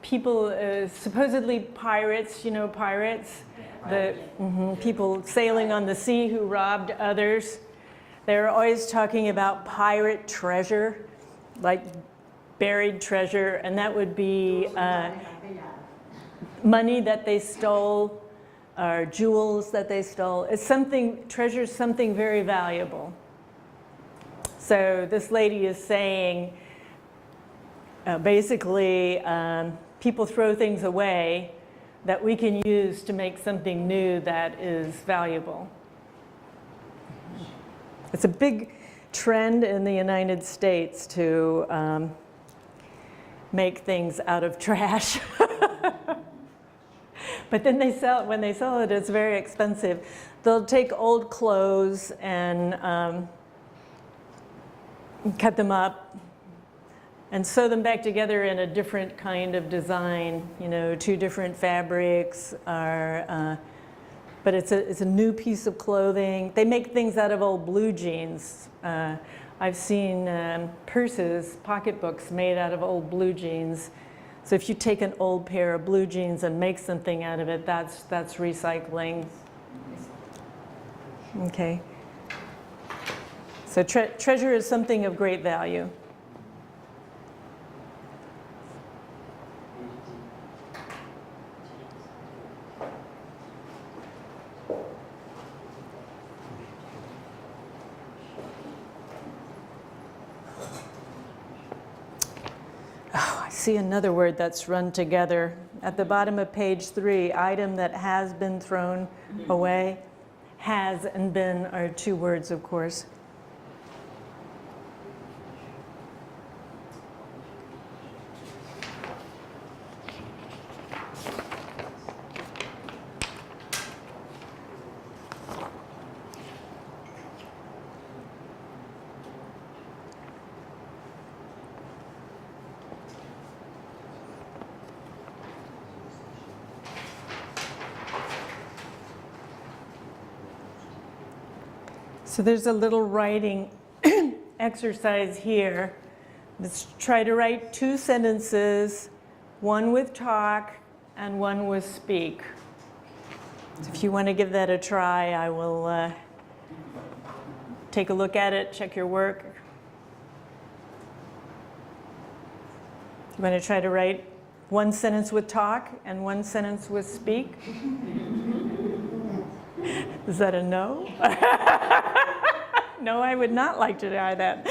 People, supposedly pirates, you know, pirates, people sailing on the sea who robbed others. They're always talking about pirate treasure, like buried treasure, and that would be money that they stole, or jewels that they stole. It's something, treasure's something very valuable. So this lady is saying, basically, people throw things away that we can use to make something new that is valuable. It's a big trend in the United States to make things out of trash. But then they sell it, when they sell it, it's very expensive. They'll take old clothes and cut them up and sew them back together in a different kind of design, you know, 2 different fabrics, or, but it's a new piece of clothing. They make things out of old blue jeans. I've seen purses, pocketbooks made out of old blue jeans. So if you take an old pair of blue jeans and make something out of it, that's recycling. Okay. So treasure is something of great value. See another word that's run together. At the bottom of page 3, item that has been thrown away. Has and been are 2 words, of course. So there's a little writing exercise here. Let's try to write 2 sentences, one with talk and one with speak. So if you want to give that a try, I will take a look at it, check your work. You want to try to write 1 sentence with talk and 1 sentence with speak? Is that a no? No, I would not like to try that.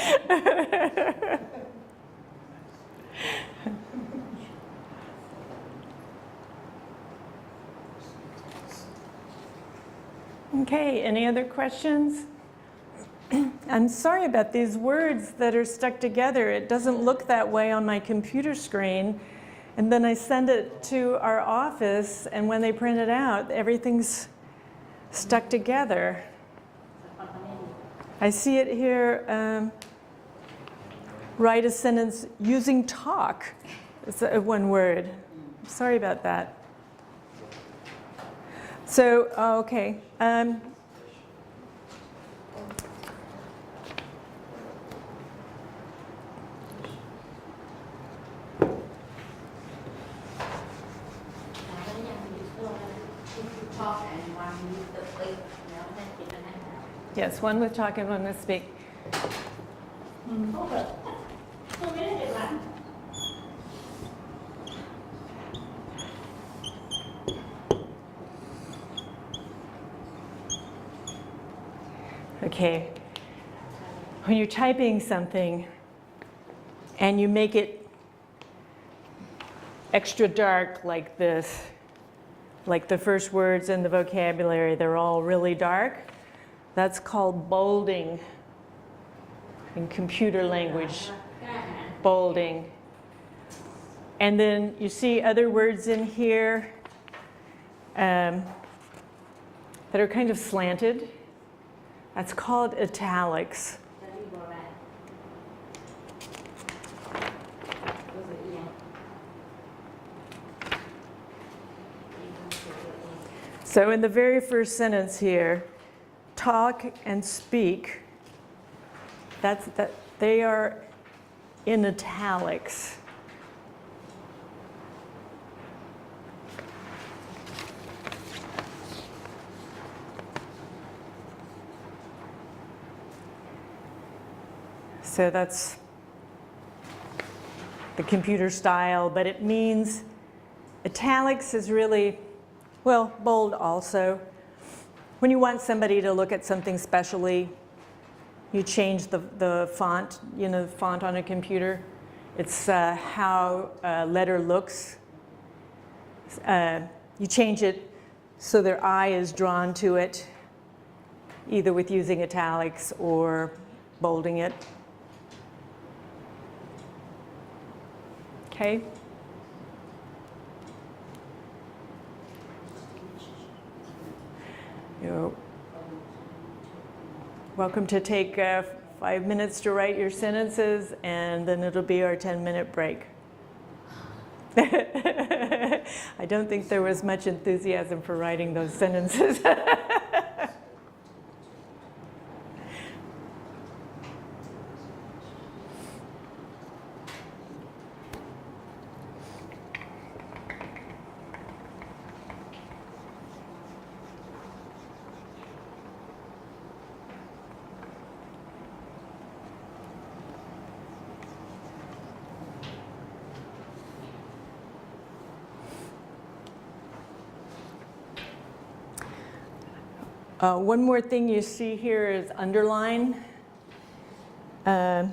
Okay, any other questions? I'm sorry about these words that are stuck together. It doesn't look that way on my computer screen. And then I send it to our office, and when they print it out, everything's stuck together. I see it here, write a sentence using talk. It's 1 word. Sorry about that. So, okay. Yes, 1 with talk and 1 with speak. Okay. When you're typing something and you make it extra dark like this, like the first words in the vocabulary, they're all really dark. That's called bolding in computer language, bolding. And then you see other words in here that are kind of slanted. That's called italics. So in the very first sentence here, talk and speak, they are in italics. So that's the computer style, but it means italics is really, well, bold also. When you want somebody to look at something specially, you change the font, you know, the font on a computer. It's how a letter looks. You change it so their eye is drawn to it, either with using italics or bolding it. Okay? You're welcome to take 5 minutes to write your sentences, and then it'll be our 10-minute break. I don't think there was much enthusiasm for writing those sentences. One more thing you see here is underline. As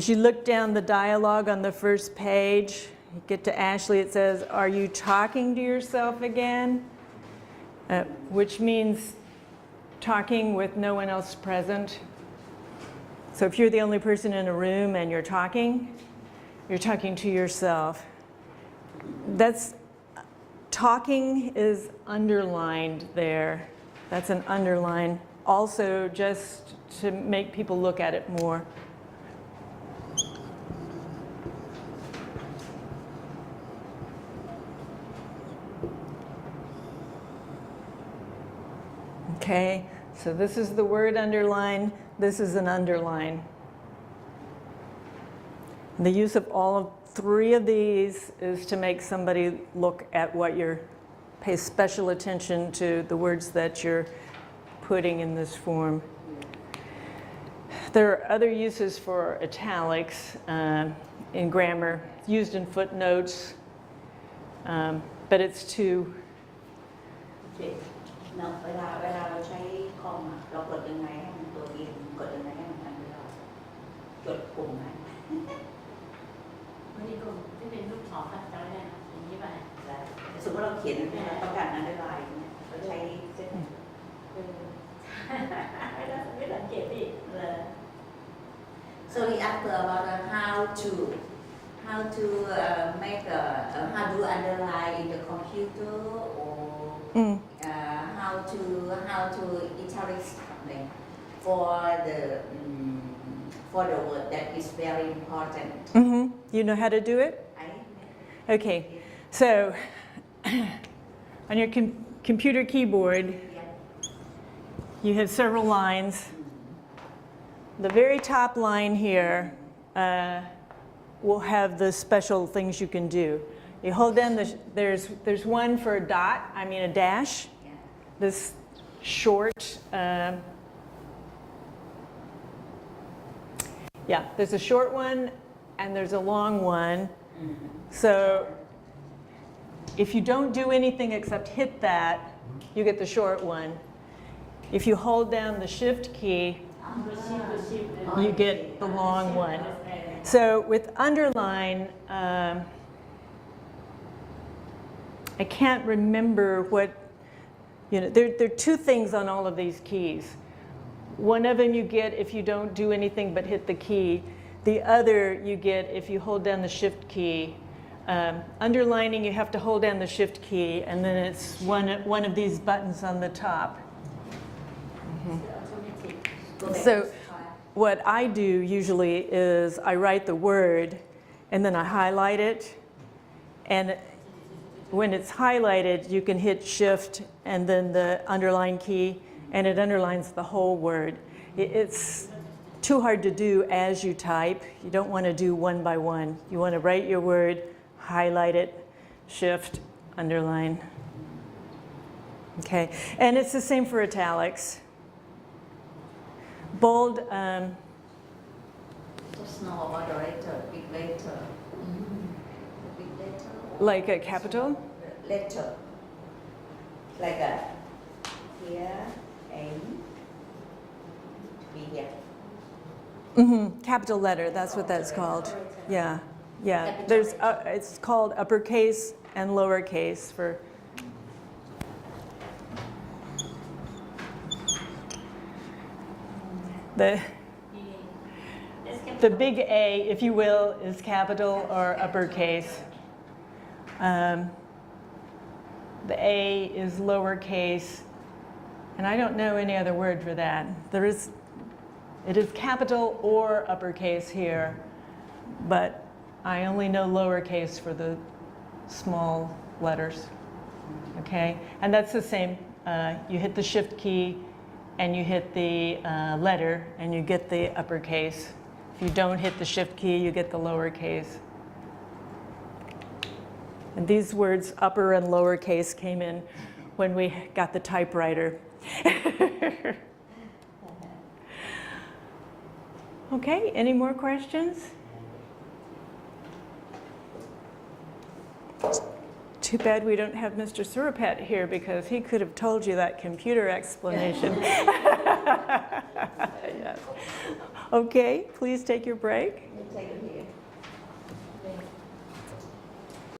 you look down the dialogue on the first page, you get to Ashley, it says, "Are you talking to yourself again?" Which means talking with no one else present. So if you're the only person in a room and you're talking to yourself. Talking is underlined there. That's an underline. Also, just to make people look at it more. Okay, so this is the word underline. This is an underline. The use of all three of these is to make somebody look at what pay special attention to the words that you're putting in this form. There are other uses for italics in grammar, used in footnotes, but it's to เวลาเราใช้คอมเรากดยังไงให้มันตัวเองกดยังไงให้มันทันเวลากดปุ่มไหนไม่ได้กดที่เป็นรูปศรจำได้นะอย่างนี้ไปสมมติเราเขียนเราต้องการอันเดอร์ไลน์เนี่ยเราใช้เส้นไม่สังเกตดิเลย So he asked about how to make how do underline in the computer or how to italics for the word that is very important. Mm-hmm. You know how to do it? Okay, so on your computer keyboard, you have several lines. The very top line here will have the special things you can do. You hold down there's one for a dash. This short, there's a short one and there's a long one. So if you don't do anything except hit that, you get the short one. If you hold down the shift key, you get the long one. So with underline, I can't remember what, there are two things on all of these keys. One of them you get if you don't do anything but hit the key. The other you get if you hold down the shift key. Underlining, you have to hold down the shift key, and then it's one of these buttons on the top. Mm-hmm. So what I do usually is I write the word, and then I highlight it, and when it's highlighted, you can hit shift and then the underline key, and it underlines the whole word. It's too hard to do as you type. You don't want to do one by one. You want to write your word, highlight it, shift, underline. Okay, and it's the same for italics. Bold, Just know about the letter, big letter. Big letter. like a capital? Letter. Like a here, and be here. Capital letter, that's what that's called. Yeah, yeah. There's, it's called uppercase and lowercase for. The big A, if you will, is capital or uppercase. The A is lowercase, and I don't know any other word for that. It is capital or uppercase here, but I only know lowercase for the small letters, okay? And that's the same. You hit the shift key and you hit the letter and you get the uppercase. If you don't hit the shift key, you get the lowercase. And these words, upper and lowercase, came in when we got the typewriter. Okay, any more questions? Too bad we don't have Mr. Suraphet here because he could have told you that computer explanation. Yes. Okay, please take your break.